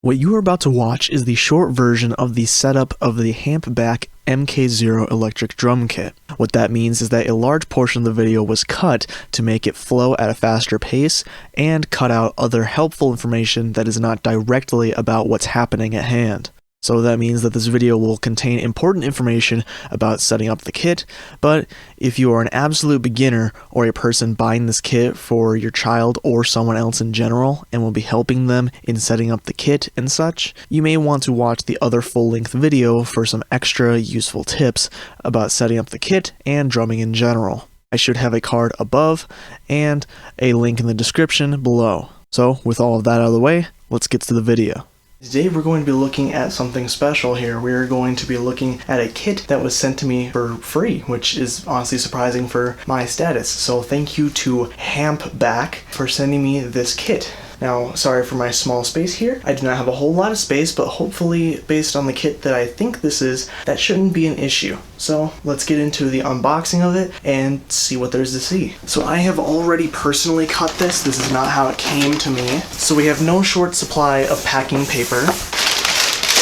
What you are about to watch is the short version of the setup of the Hampback MK-0 electric drum kit. What that means is that a large portion of the video was cut to make it flow at a faster pace and cut out other helpful information that is not directly about what's happening at hand. So that means that this video will contain important information about setting up the kit, but if you are an absolute beginner or a person buying this kit for your child or someone else in general and will be helping them in setting up the kit and such, you may want to watch the other full-length video for some extra useful tips about setting up the kit and drumming in general. I should have a card above and a link in the description below. So with all of that out of the way, let's get to the video. Today we're going to be looking at something special here. We're going to be looking at a kit that was sent to me for free, which is honestly surprising for my status. So thank you to Hampback for sending me this kit. Now, sorry for my small space here. I do not have a whole lot of space, but hopefully, based on the kit that I think this is, that shouldn't be an issue. So let's get into the unboxing of it and see what there's to see. So I have already personally cut this. This is not how it came to me. So we have no short supply of packing paper.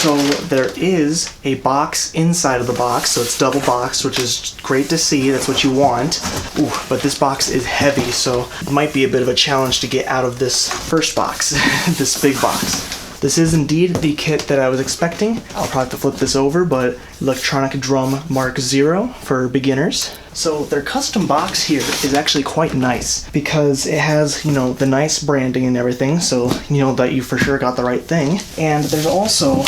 So there is a box inside of the box, so it's double boxed, which is great to see. That's what you want. Ooh, but this box is heavy, so it might be a bit of a challenge to get out of this first box, this big box. This is indeed the kit that I was expecting. I'll probably have to flip this over, but Electronic Drum Mark 0 for beginners. So their custom box here is actually quite nice because it has, you know, the nice branding and everything, so you know that you for sure got the right thing. And there's also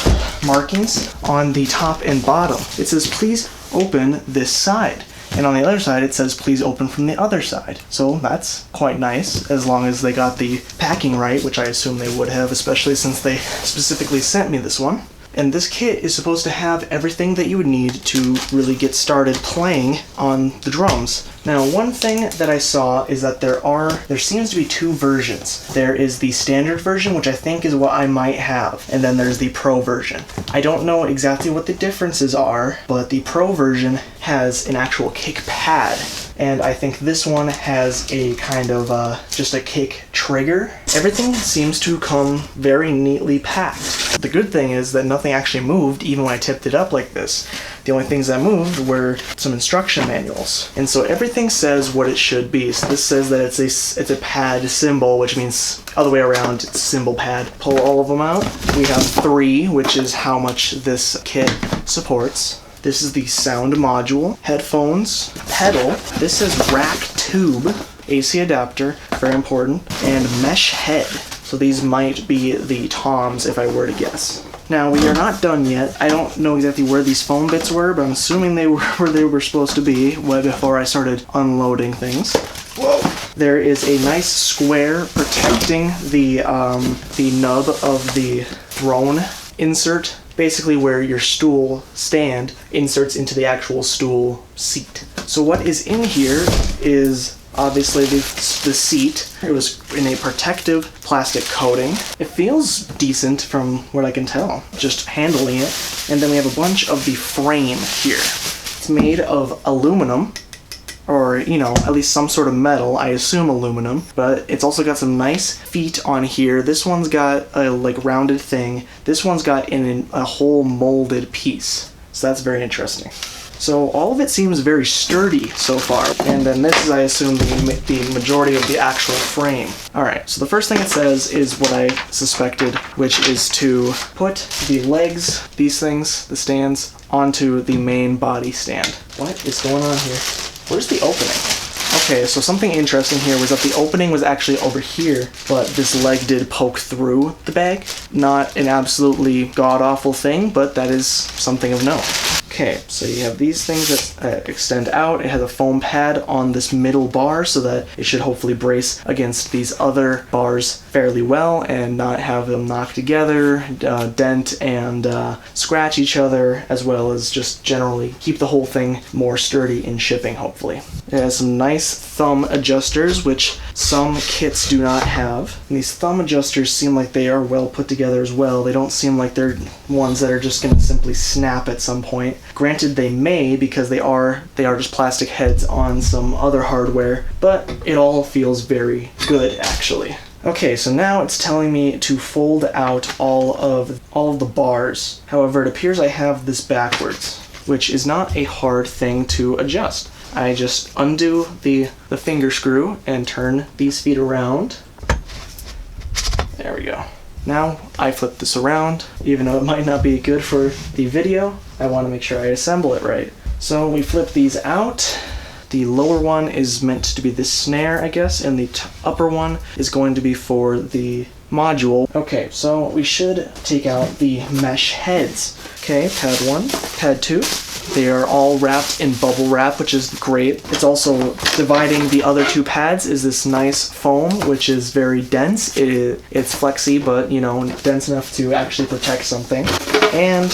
markings on the top and bottom. It says, please open this side. And on the other side, it says, please open from the other side. So that's quite nice, as long as they got the packing right, which I assume they would have, especially since they specifically sent me this one. And this kit is supposed to have everything that you would need to really get started playing on the drums. Now, one thing that I saw is that there seems to be two versions. There is the standard version, which I think is what I might have, and then there's the pro version. I don't know exactly what the differences are, but the pro version has an actual kick pad, and I think this one has a kind of just a kick trigger. Everything seems to come very neatly packed. The good thing is that nothing actually moved even when I tipped it up like this. The only things that moved were some instruction manuals. And so everything says what it should be. So this says that it's a pad cymbal, which means other way around, it's cymbal pad. Pull all of them out. We have 3, which is how much this kit supports. This is the sound module, headphones, pedal. This says rack tube, AC adapter, very important, and mesh head. So these might be the toms if I were to guess. Now, we are not done yet. I don't know exactly where these foam bits were, but I'm assuming they were where they were supposed to be way before I started unloading things. Whoa! There is a nice square protecting the nub of the throne insert, basically where your stool stand inserts into the actual stool seat. So what is in here is obviously the seat. It was in a protective plastic coating. It feels decent from what I can tell, just handling it. And then we have a bunch of the frame here. It's made of aluminum, or, you know, at least some sort of metal, I assume aluminum, but it's also got some nice feet on here. This one's got a like rounded thing. This one's got a whole molded piece. So that's very interesting. So all of it seems very sturdy so far. And then this is, I assume, the majority of the actual frame. Alright, so the first thing it says is what I suspected, which is to put the legs, these things, the stands, onto the main body stand. What is going on here? Where's the opening? Okay, so something interesting here was that the opening was actually over here, but this leg did poke through the bag. Not an absolutely god-awful thing, but that is something of note. Okay, so you have these things that extend out. It has a foam pad on this middle bar so that it should hopefully brace against these other bars fairly well and not have them knock together, dent and scratch each other, as well as just generally keep the whole thing more sturdy in shipping, hopefully. It has some nice thumb adjusters, which some kits do not have. And these thumb adjusters seem like they are well put together as well. They don't seem like they're ones that are just going to simply snap at some point. Granted, they may, because they are just plastic heads on some other hardware, but it all feels very good, actually. Okay, so now it's telling me to fold out all of the bars. However, it appears I have this backwards, which is not a hard thing to adjust. I just undo the finger screw and turn these feet around. There we go. Now I flip this around. Even though it might not be good for the video, I want to make sure I assemble it right. So we flip these out. The lower one is meant to be the snare, I guess, and the upper one is going to be for the module. Okay, so we should take out the mesh heads. Okay, pad 1, pad 2. They are all wrapped in bubble wrap, which is great. It's also dividing the other 2 pads is this nice foam, which is very dense. It's flexy, but you know, dense enough to actually protect something. And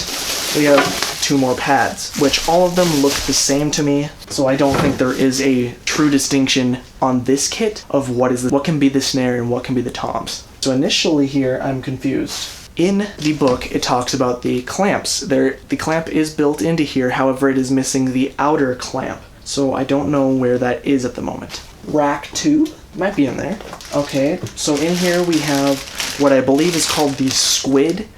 we have 2 more pads, which all of them look the same to me, so I don't think there is a true distinction on this kit of what can be the snare and what can be the toms. So initially here, I'm confused. In the book, it talks about the clamps. The clamp is built into here, however, it is missing the outer clamp. So I don't know where that is at the moment. Rack 2 might be in there. Okay, so in here we have what I believe is called the Squid.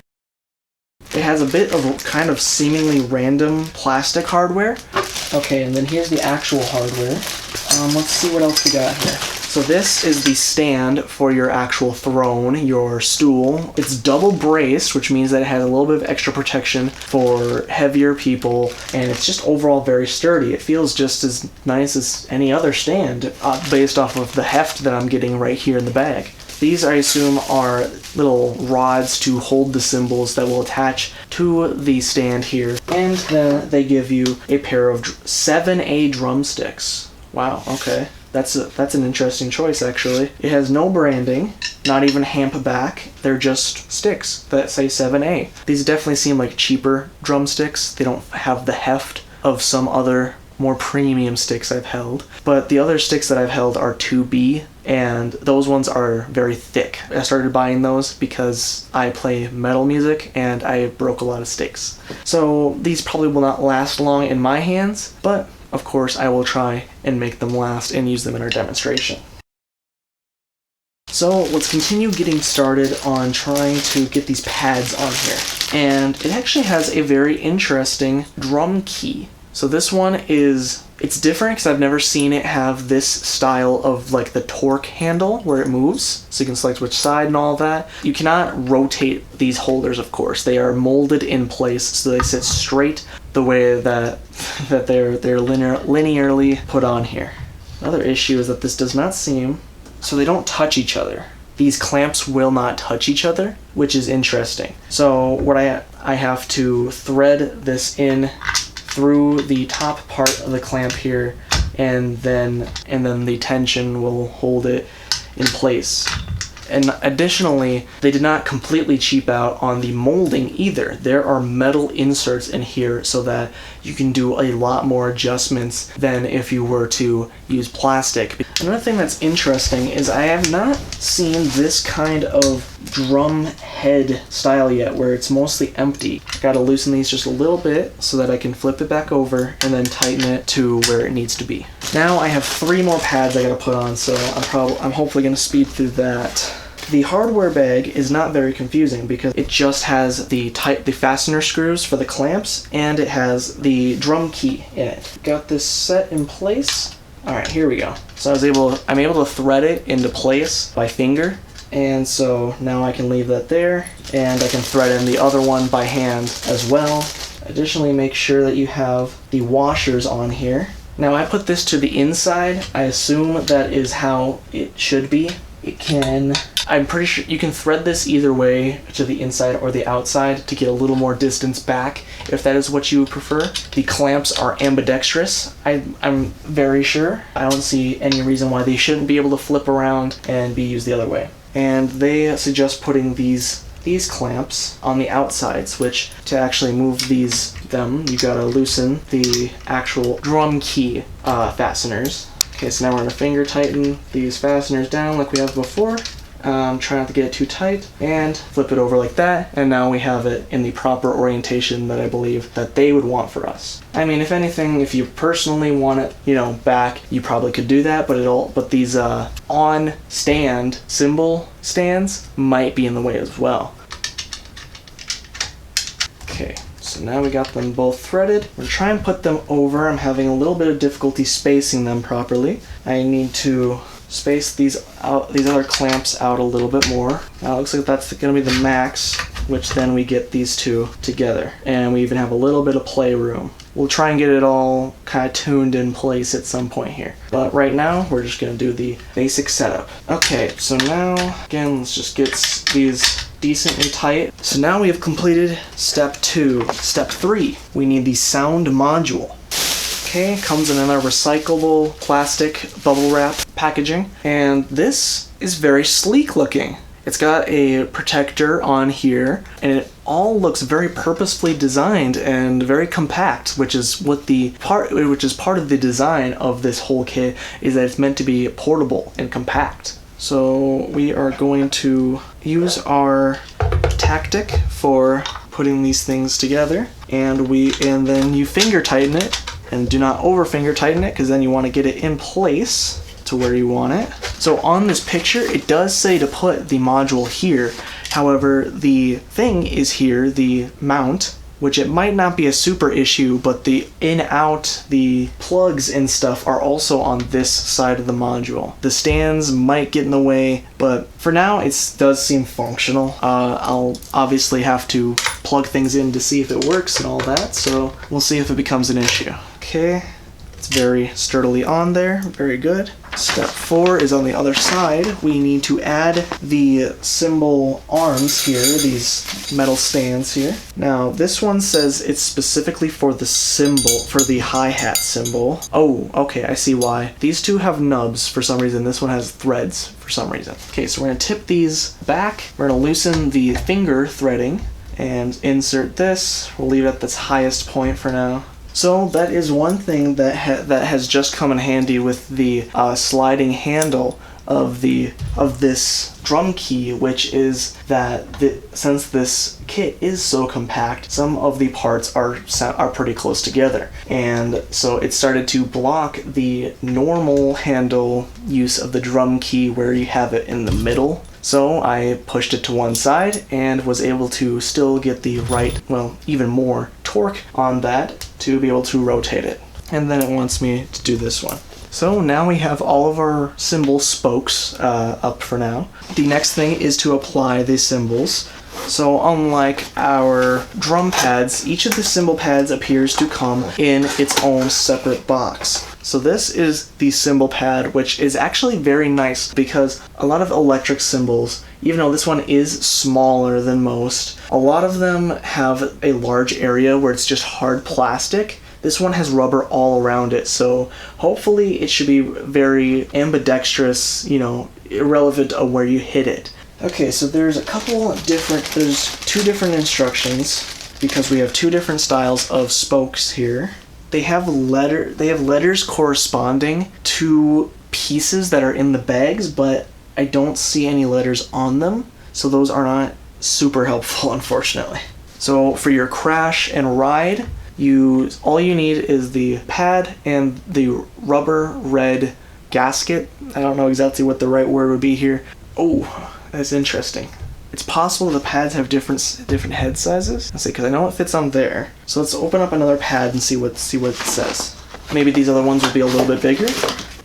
It has a bit of kind of seemingly random plastic hardware. Okay, and then here's the actual hardware. Let's see what else we got here. So this is the stand for your actual throne, your stool. It's double braced, which means that it has a little bit of extra protection for heavier people, and it's just overall very sturdy. It feels just as nice as any other stand based off of the heft that I'm getting right here in the bag. These, I assume, are little rods to hold the cymbals that will attach to the stand here. And then they give you a pair of 7A drumsticks. Wow, okay. That's an interesting choice, actually. It has no branding, not even Hampback. They're just sticks that say 7A. These definitely seem like cheaper drumsticks. They don't have the heft of some other more premium sticks I've held. But the other sticks that I've held are 2B, and those ones are very thick. I started buying those because I play metal music and I broke a lot of sticks. So these probably will not last long in my hands, but of course I will try and make them last and use them in our demonstration. So let's continue getting started on trying to get these pads on here. And it actually has a very interesting drum key. So this one it's different because I've never seen it have this style of like the torque handle where it moves, so you can select which side and all that. You cannot rotate these holders, of course. They are molded in place so they sit straight the way that they're linearly put on here. Another issue is that this does not seem, so they don't touch each other. These clamps will not touch each other, which is interesting. So what I have to thread this in through the top part of the clamp here, and then the tension will hold it in place. And additionally, they did not completely cheap out on the molding either. There are metal inserts in here so that you can do a lot more adjustments than if you were to use plastic. Another thing that's interesting is I have not seen this kind of drum head style yet, where it's mostly empty. Gotta loosen these just a little bit so that I can flip it back over and then tighten it to where it needs to be. Now I have 3 more pads I gotta put on, so I'm hopefully gonna speed through that. The hardware bag is not very confusing because it just has the fastener screws for the clamps, and it has the drum key in it. Got this set in place. All right, here we go. So I'm able to thread it into place by finger, and so now I can leave that there, and I can thread in the other one by hand as well. Additionally, make sure that you have the washers on here. Now I put this to the inside. I assume that is how it should be. I'm pretty sure you can thread this either way, to the inside or the outside, to get a little more distance back, if that is what you would prefer. The clamps are ambidextrous, I'm very sure. I don't see any reason why they shouldn't be able to flip around and be used the other way. And they suggest putting these clamps on the outsides, which to actually move them, you gotta loosen the actual drum key fasteners. Okay, so now we're going to finger tighten these fasteners down like we have before. Try not to get it too tight, and flip it over like that, and now we have it in the proper orientation that I believe that they would want for us. I mean, if anything, if you personally want it, you know, back, you probably could do that, but these on stand cymbal stands might be in the way as well. Okay, so now we got them both threaded. We're trying to put them over. I'm having a little bit of difficulty spacing them properly. I need to space these other clamps out a little bit more. Now it looks like that's going to be the max, which then we get these two together. And we even have a little bit of playroom. We'll try and get it all kind of tuned in place at some point here. But right now, we're just going to do the basic setup. Okay, so now, again, let's just get these decently tight. So now we have completed step 2. Step 3, we need the sound module. Okay, comes in another recyclable plastic bubble wrap packaging, and this is very sleek looking. It's got a protector on here, and it all looks very purposefully designed and very compact, which is part of the design of this whole kit, is that it's meant to be portable and compact. So we are going to use our tactic for putting these things together, and then you finger tighten it, and do not over finger tighten it, because then you want to get it in place to where you want it. So on this picture, it does say to put the module here. However, the thing is here, the mount, which it might not be a super issue, but the in-out, the plugs and stuff are also on this side of the module. The stands might get in the way, but for now it does seem functional. I'll obviously have to plug things in to see if it works and all that, so we'll see if it becomes an issue. Okay, it's very sturdily on there, very good. Step 4 is on the other side. We need to add the cymbal arms here, these metal stands here. Now, this one says it's specifically for the cymbal, for the hi-hat cymbal. Oh, okay, I see why. These two have nubs for some reason. This one has threads for some reason. Okay, so we're gonna tip these back. We're gonna loosen the finger threading and insert this. We'll leave it at this highest point for now. So that is one thing that has just come in handy with the sliding handle of this drum key, which is that since this kit is so compact, some of the parts are pretty close together, and so it started to block the normal handle use of the drum key where you have it in the middle. So I pushed it to one side and was able to still get the right, well, even more torque on that to be able to rotate it. And then it wants me to do this one. So now we have all of our cymbal spokes up for now. The next thing is to apply the cymbals. So unlike our drum pads, each of the cymbal pads appears to come in its own separate box. So this is the cymbal pad, which is actually very nice because a lot of electric cymbals, even though this one is smaller than most, a lot of them have a large area where it's just hard plastic. This one has rubber all around it, so hopefully it should be very ambidextrous, you know, irrelevant of where you hit it. Okay, so there's two different instructions because we have two different styles of spokes here. They have letters corresponding to pieces that are in the bags, but I don't see any letters on them, so those are not super helpful, unfortunately. So for your crash and ride, all you need is the pad and the rubber red gasket. I don't know exactly what the right word would be here. Oh, that's interesting. It's possible the pads have different head sizes. Let's see, because I know it fits on there. So let's open up another pad and see what it says. Maybe these other ones will be a little bit bigger.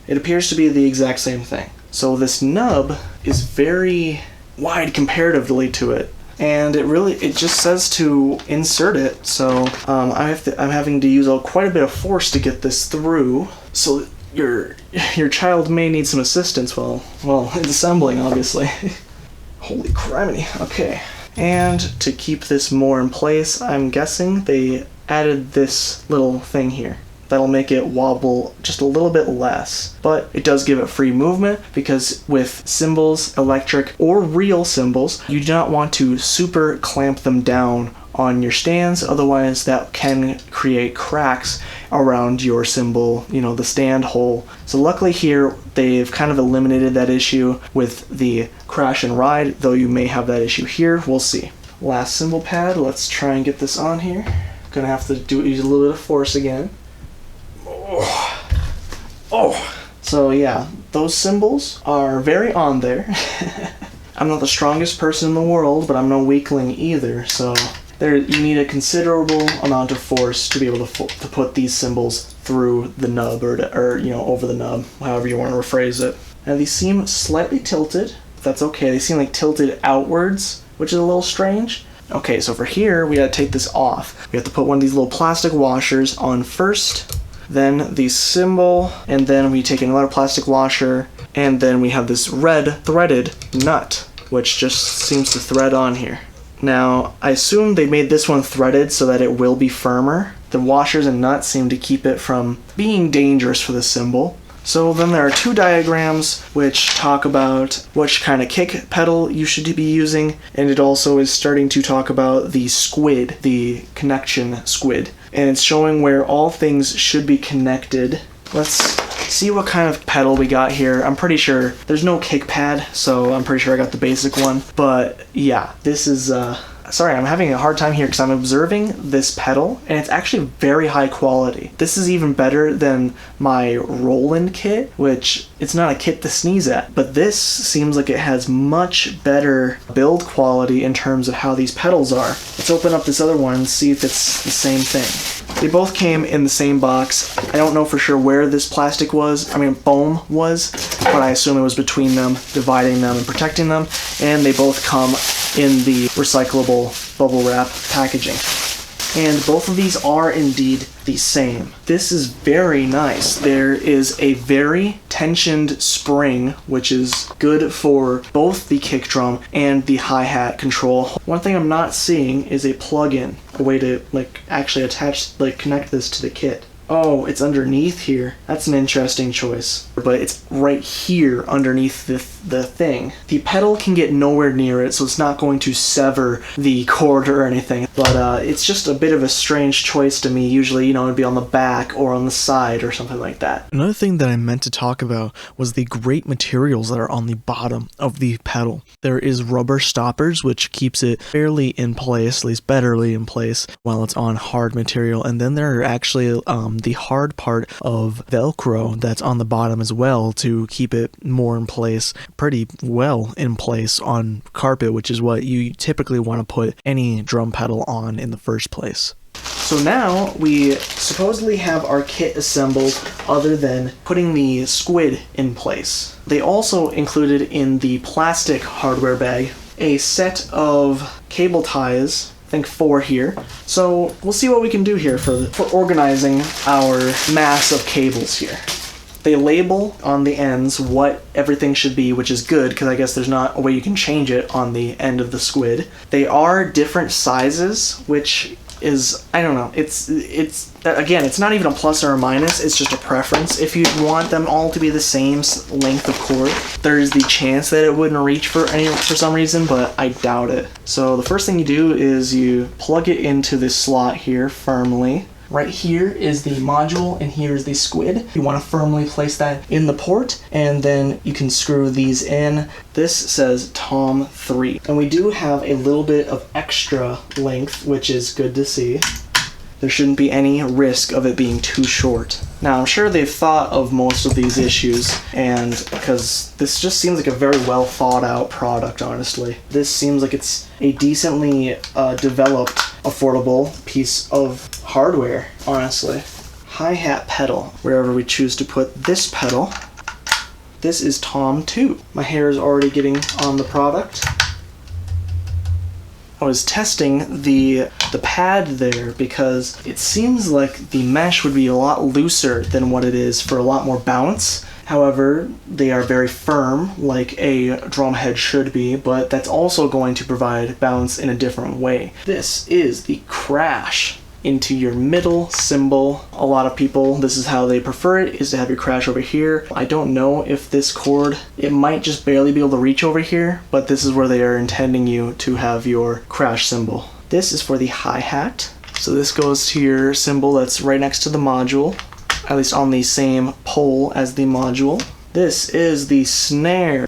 It appears to be the exact same thing. So this nub is very wide comparatively to it, and it just says to insert it. So I'm having to use quite a bit of force to get this through. So your child may need some assistance while it's assembling, obviously. Holy criminy. Okay. And to keep this more in place, I'm guessing they added this little thing here. That'll make it wobble just a little bit less. But it does give it free movement because with cymbals, electric or real cymbals, you do not want to super clamp them down on your stands, otherwise that can create cracks around your cymbal, you know, the stand hole. So luckily here they've kind of eliminated that issue with the crash and ride, though you may have that issue here. We'll see. Last cymbal pad, let's try and get this on here. Gonna have to use a little bit of force again. Oh. So yeah, those cymbals are very on there. I'm not the strongest person in the world, but I'm no weakling either, so you need a considerable amount of force to be able to put these cymbals through the nub, or you know, over the nub, however you want to rephrase it. Now these seem slightly tilted, but that's okay. They seem like tilted outwards, which is a little strange. Okay, so for here, we gotta take this off. We have to put one of these little plastic washers on first, then the cymbal, and then we take another plastic washer, and then we have this red threaded nut, which just seems to thread on here. Now, I assume they made this one threaded so that it will be firmer. The washers and nuts seem to keep it from being dangerous for the cymbal. So then there are two diagrams which talk about which kind of kick pedal you should be using, and it also is starting to talk about the squid, the connection squid. And it's showing where all things should be connected. Let's see what kind of pedal we got here. I'm pretty sure there's no kick pad, so I'm pretty sure I got the basic one. But yeah, this is sorry, I'm having a hard time here because I'm observing this pedal and it's actually very high quality. This is even better than my Roland kit, which it's not a kit to sneeze at, but this seems like it has much better build quality in terms of how these pedals are. Let's open up this other one and see if it's the same thing. They both came in the same box. I don't know for sure where this plastic was, foam was, but I assume it was between them, dividing them and protecting them, and they both come in the recyclable bubble wrap packaging. And both of these are indeed the same. This is very nice. There is a very tensioned spring, which is good for both the kick drum and the hi-hat control. One thing I'm not seeing is a plug-in, a way to actually connect this to the kit. Oh, it's underneath here. That's an interesting choice. But it's right here underneath the thing. The pedal can get nowhere near it, so it's not going to sever the cord or anything. But it's just a bit of a strange choice to me. Usually, it'd be on the back or on the side or something like that. Another thing that I meant to talk about was the great materials that are on the bottom of the pedal. There is rubber stoppers, which keeps it fairly in place, at least betterly in place, while it's on hard material. And then there are actually the hard part of Velcro that's on the bottom as well to keep it more in place, pretty well in place on carpet, which is what you typically want to put any drum pedal on in the first place. So now we supposedly have our kit assembled other than putting the squid in place. They also included in the plastic hardware bag a set of cable ties, I think 4 here. So we'll see what we can do here for organizing our mass of cables here. They label on the ends what everything should be, which is good because I guess there's not a way you can change it on the end of the squid. They are different sizes, which is, I don't know, it's again, it's not even a plus or a minus, it's just a preference. If you want them all to be the same length of cord, there's the chance that it wouldn't reach for some reason, but I doubt it. So the first thing you do is you plug it into this slot here firmly. Right here is the module and here is the squid. You want to firmly place that in the port and then you can screw these in. This says Tom 3. And we do have a little bit of extra length, which is good to see. There shouldn't be any risk of it being too short. Now, I'm sure they've thought of most of these issues, and because this just seems like a very well thought out product, honestly. This seems like it's a decently developed, affordable piece of hardware, honestly. Hi-hat pedal, wherever we choose to put this pedal. This is Tom 2. My hair is already getting on the product. I was testing the pad there because it seems like the mesh would be a lot looser than what it is for a lot more bounce. However, they are very firm, like a drum head should be, but that's also going to provide bounce in a different way. This is the crash into your middle cymbal. A lot of people, this is how they prefer it, is to have your crash over here. I don't know if this cord, it might just barely be able to reach over here, but this is where they are intending you to have your crash cymbal. This is for the hi-hat. So this goes to your cymbal that's right next to the module, at least on the same pole as the module. This is the snare.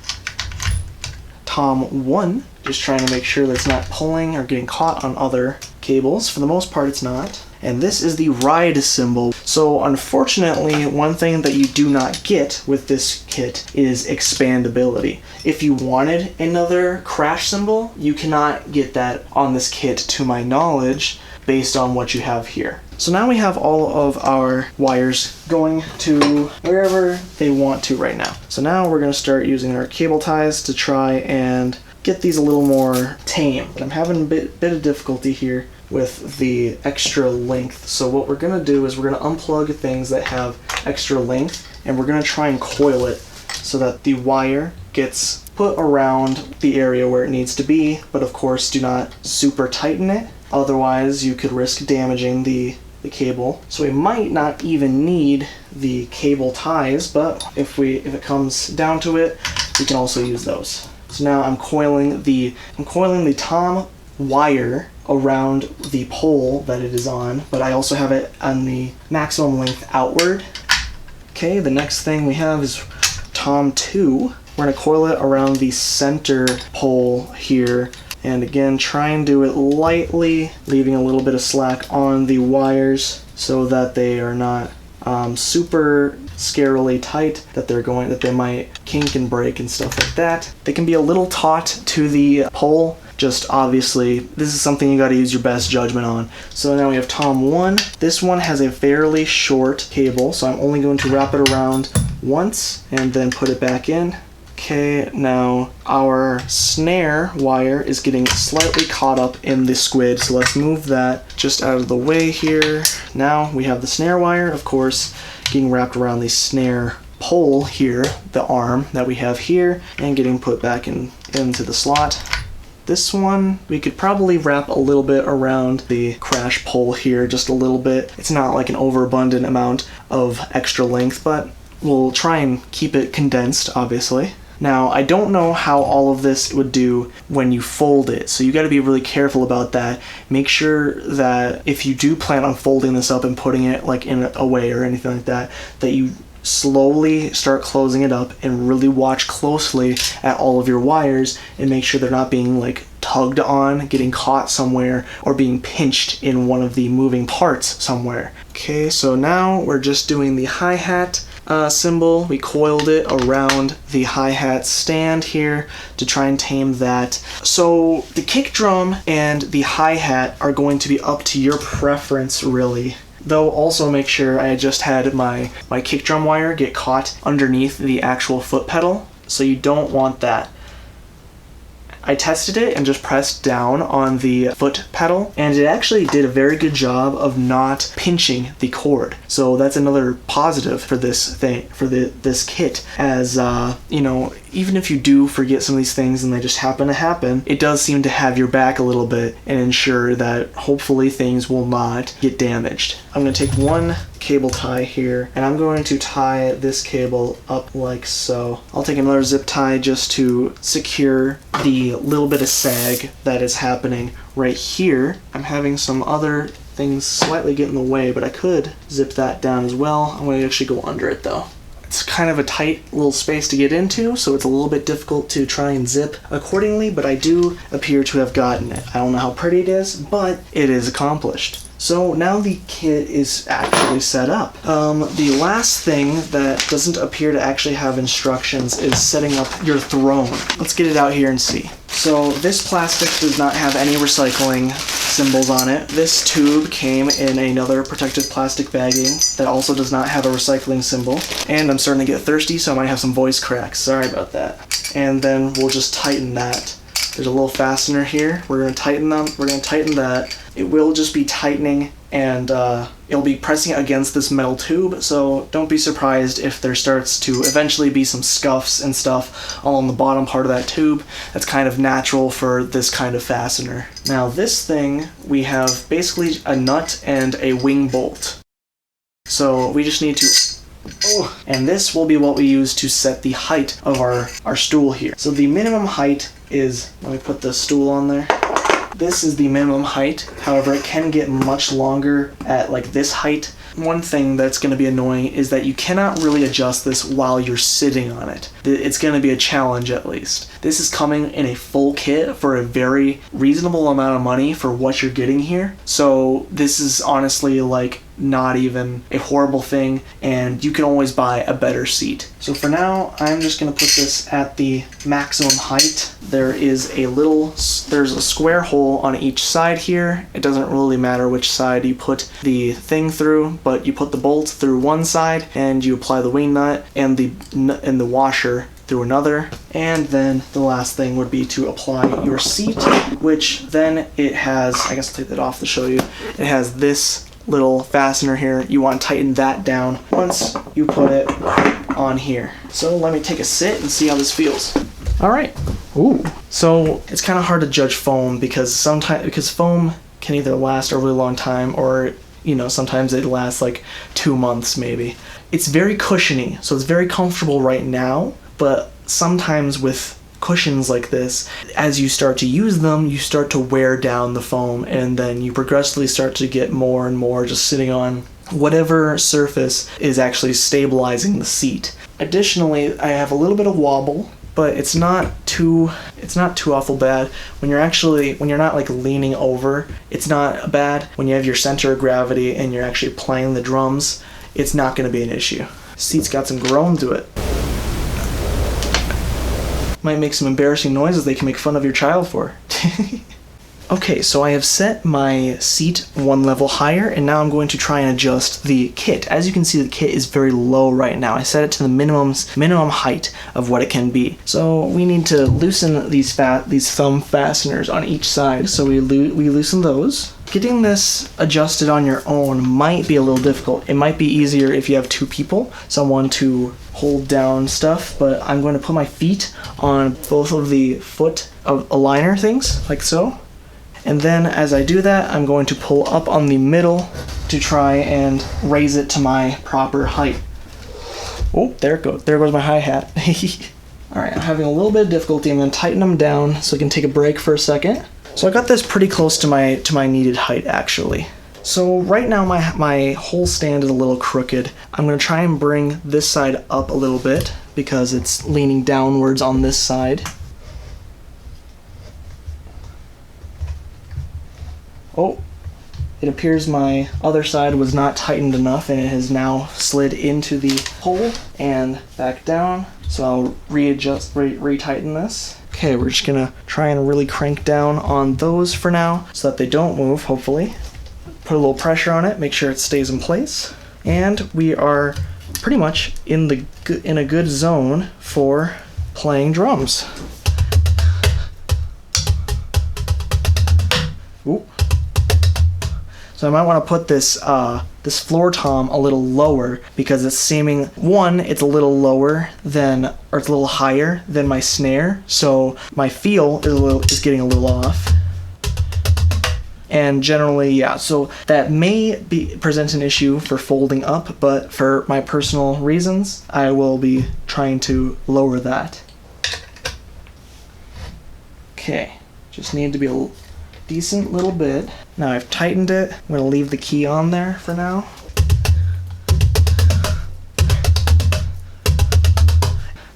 Tom 1, just trying to make sure that it's not pulling or getting caught on other cables. For the most part, it's not. And this is the ride cymbal. So unfortunately, one thing that you do not get with this kit is expandability. If you wanted another crash cymbal, you cannot get that on this kit to my knowledge, based on what you have here. So now we have all of our wires going to wherever they want to right now. So now we're going to start using our cable ties to try and get these a little more tame. But I'm having a bit of difficulty here with the extra length. So what we're going to do is we're going to unplug things that have extra length, and we're going to try and coil it so that the wire gets put around the area where it needs to be, but of course do not super tighten it. Otherwise, you could risk damaging the cable. So we might not even need the cable ties, but if it comes down to it, we can also use those. So now I'm coiling the tom wire around the pole that it is on, but I also have it on the maximum length outward. Okay, the next thing we have is tom 2. We're going to coil it around the center pole here. And again, try and do it lightly, leaving a little bit of slack on the wires so that they are not super scarily tight, that they might kink and break and stuff like that. They can be a little taut to the pole. Just obviously, this is something you got to use your best judgment on. So now we have tom 1. This one has a fairly short cable, so I'm only going to wrap it around once and then put it back in. Okay, now our snare wire is getting slightly caught up in the squid, so let's move that just out of the way here. Now we have the snare wire, of course, getting wrapped around the snare pole here, the arm that we have here, and getting put back into the slot. This one, we could probably wrap a little bit around the crash pole here, just a little bit. It's not like an overabundant amount of extra length, but we'll try and keep it condensed, obviously. Now, I don't know how all of this would do when you fold it, so you got to be really careful about that. Make sure that if you do plan on folding this up and putting it like in a way or anything like that, that you slowly start closing it up and really watch closely at all of your wires and make sure they're not being like tugged on, getting caught somewhere, or being pinched in one of the moving parts somewhere. Okay, so now we're just doing the hi-hat cymbal. We coiled it around the hi-hat stand here to try and tame that. So the kick drum and the hi-hat are going to be up to your preference, really. Though also make sure I just had my kick drum wire get caught underneath the actual foot pedal, so you don't want that. I tested it and just pressed down on the foot pedal, and it actually did a very good job of not pinching the cord. So that's another positive for this thing, for this kit, as you know, even if you do forget some of these things and they just happen to happen, it does seem to have your back a little bit and ensure that hopefully things will not get damaged. I'm going to take one cable tie here, and I'm going to tie this cable up like so. I'll take another zip tie just to secure the little bit of sag that is happening right here. I'm having some other things slightly get in the way, but I could zip that down as well. I'm going to actually go under it though. It's kind of a tight little space to get into, so it's a little bit difficult to try and zip accordingly, but I do appear to have gotten it. I don't know how pretty it is, but it is accomplished. So now the kit is actually set up. The last thing that doesn't appear to actually have instructions is setting up your throne. Let's get it out here and see. So this plastic does not have any recycling symbols on it. This tube came in another protective plastic bagging that also does not have a recycling symbol. And I'm starting to get thirsty, so I might have some voice cracks. Sorry about that. And then we'll just tighten that. There's a little fastener here. We're going to tighten them. We're going to tighten that. It will just be tightening, and it'll be pressing against this metal tube, so don't be surprised if there starts to eventually be some scuffs and stuff all on the bottom part of that tube. That's kind of natural for this kind of fastener. Now this thing, we have basically a nut and a wing bolt. So we just need to... Oh, and this will be what we use to set the height of our stool here. So the minimum height is, let me put the stool on there. this is the minimum height. However, it can get much longer at like this height. One thing that's going to be annoying is that you cannot really adjust this while you're sitting on it. It's going to be a challenge at least. This is coming in a full kit for a very reasonable amount of money for what you're getting here. So this is honestly like not even a horrible thing, and you can always buy a better seat. So for now, I'm just going to put this at the maximum height. There's a square hole on each side here. It doesn't really matter which side you put the thing through, but you put the bolt through one side and you apply the wing nut and the washer through another. And then the last thing would be to apply your seat, which then it has, I guess I'll take that off to show you, it has this little fastener here. You want to tighten that down once you put it on here. So let me take a sit and see how this feels. All right. Ooh. So it's kind of hard to judge foam because foam can either last a really long time or, you know, sometimes it lasts like 2 months maybe. It's very cushiony, so it's very comfortable right now, but sometimes with cushions like this, as you start to use them, you start to wear down the foam, and then you progressively start to get more and more just sitting on whatever surface is actually stabilizing the seat. Additionally, I have a little bit of wobble, but it's not too awful bad. When you're not like leaning over, it's not bad. When you have your center of gravity and you're actually playing the drums, it's not going to be an issue. Seat's got some groan to it. Might make some embarrassing noises they can make fun of your child for. Okay, so I have set my seat one level higher, and now I'm going to try and adjust the kit. As you can see, the kit is very low right now. I set it to the minimum height of what it can be. So we need to loosen these thumb fasteners on each side. So we loosen those. Getting this adjusted on your own might be a little difficult. It might be easier if you have two people, someone to hold down stuff, but I'm going to put my feet on both of the foot aligner things, like so. And then as I do that, I'm going to pull up on the middle to try and raise it to my proper height. Oh, there it goes. There goes my hi-hat. Alright, I'm having a little bit of difficulty. I'm going to tighten them down so I can take a break for a second. So I got this pretty close to my needed height, actually. So right now my whole stand is a little crooked. I'm going to try and bring this side up a little bit because it's leaning downwards on this side. Oh, it appears my other side was not tightened enough and it has now slid into the hole and back down. So I'll retighten this. Okay, we're just gonna try and really crank down on those for now so that they don't move, hopefully. Put a little pressure on it, make sure it stays in place. And we are pretty much in a good zone for playing drums. Ooh. So I might want to put this this floor tom a little lower because it's seeming, it's a little lower than, or it's a little higher than my snare, so my feel is getting a little off. And generally, yeah, so that may present an issue for folding up, but for my personal reasons, I will be trying to lower that. Okay, just need to be a decent little bit. Now I've tightened it. I'm going to leave the key on there for now.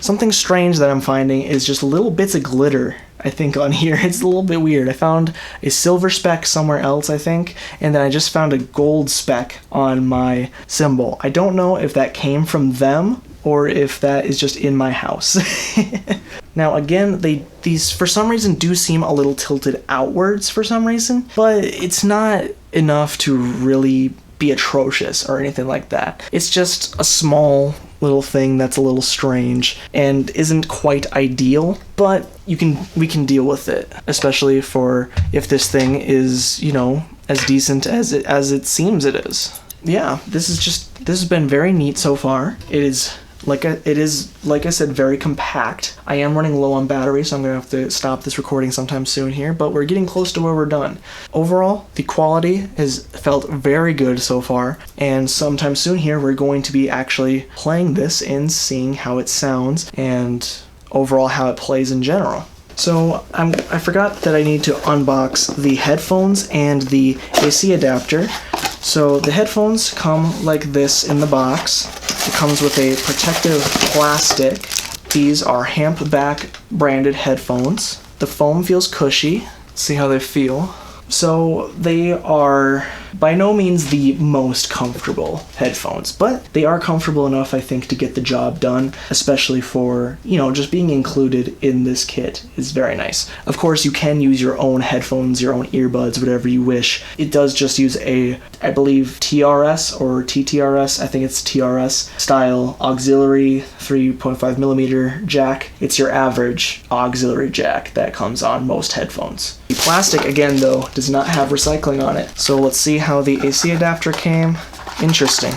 Something strange that I'm finding is just little bits of glitter, I think, on here. It's a little bit weird. I found a silver speck somewhere else, I think, and then I just found a gold speck on my cymbal. I don't know if that came from them or if that is just in my house. Now again, these for some reason do seem a little tilted outwards for some reason, but it's not enough to really be atrocious or anything like that. It's just a small little thing that's a little strange and isn't quite ideal, but we can deal with it, especially for if this thing is, you know, as decent as it seems it is. Yeah, this has been very neat so far. It is, like I said, very compact. I am running low on battery, so I'm going to have to stop this recording sometime soon here, but we're getting close to where we're done. Overall, the quality has felt very good so far, and sometime soon here we're going to be actually playing this and seeing how it sounds and overall how it plays in general. So I forgot that I need to unbox the headphones and the AC adapter. So the headphones come like this in the box. It comes with a protective plastic. These are Hampback branded headphones. The foam feels cushy. Let's see how they feel. So they are by no means the most comfortable headphones, but they are comfortable enough, I think, to get the job done, especially for, just being included in this kit is very nice. Of course, you can use your own headphones, your own earbuds, whatever you wish. It does just use a, I believe, TRS or TTRS, I think it's TRS style auxiliary 3.5mm jack. It's your average auxiliary jack that comes on most headphones. The plastic, again, though, does not have recycling on it. So let's see how the AC adapter came. Interesting.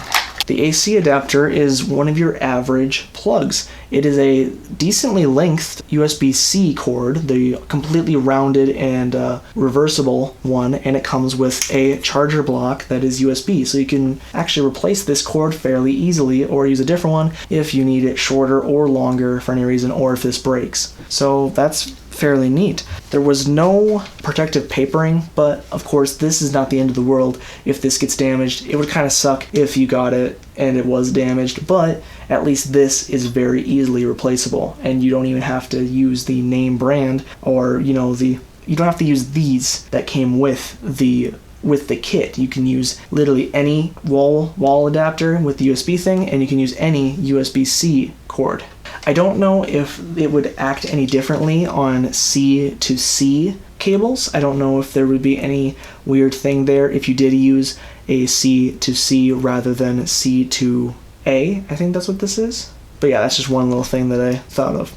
The AC adapter is one of your average plugs. It is a decently length USB-C cord, the completely rounded and reversible one, and it comes with a charger block that is USB, so you can actually replace this cord fairly easily or use a different one if you need it shorter or longer for any reason, or if this breaks. So that's fairly neat. There was no protective papering, but of course this is not the end of the world if this gets damaged. It would kind of suck if you got it and it was damaged, but at least this is very easily replaceable, and you don't even have to use the name brand or you don't have to use these that came with the kit. You can use literally any wall adapter with the USB thing, and you can use any USB-C cord. I don't know if it would act any differently on C to C cables. I don't know if there would be any weird thing there if you did use a C to C rather than C to A. I think that's what this is. But yeah, that's just one little thing that I thought of.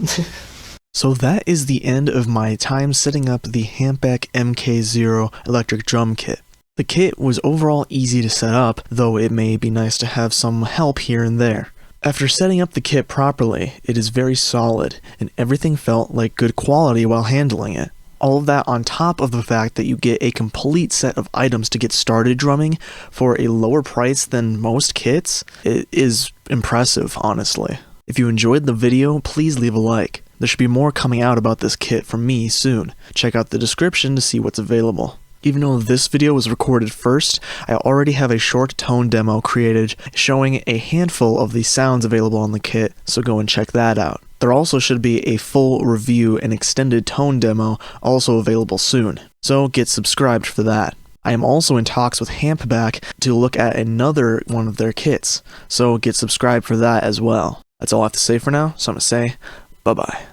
So that is the end of my time setting up the Hampback MK-0 electric drum kit. The kit was overall easy to set up, though it may be nice to have some help here and there. After setting up the kit properly, it is very solid, and everything felt like good quality while handling it. All of that on top of the fact that you get a complete set of items to get started drumming for a lower price than most kits. It is impressive, honestly. If you enjoyed the video, please leave a like. There should be more coming out about this kit from me soon. Check out the description to see what's available. Even though this video was recorded first, I already have a short tone demo created showing a handful of the sounds available on the kit, so go and check that out. There also should be a full review and extended tone demo also available soon, so get subscribed for that. I am also in talks with Hampback to look at another one of their kits, so get subscribed for that as well. That's all I have to say for now, so I'm going to say bye-bye.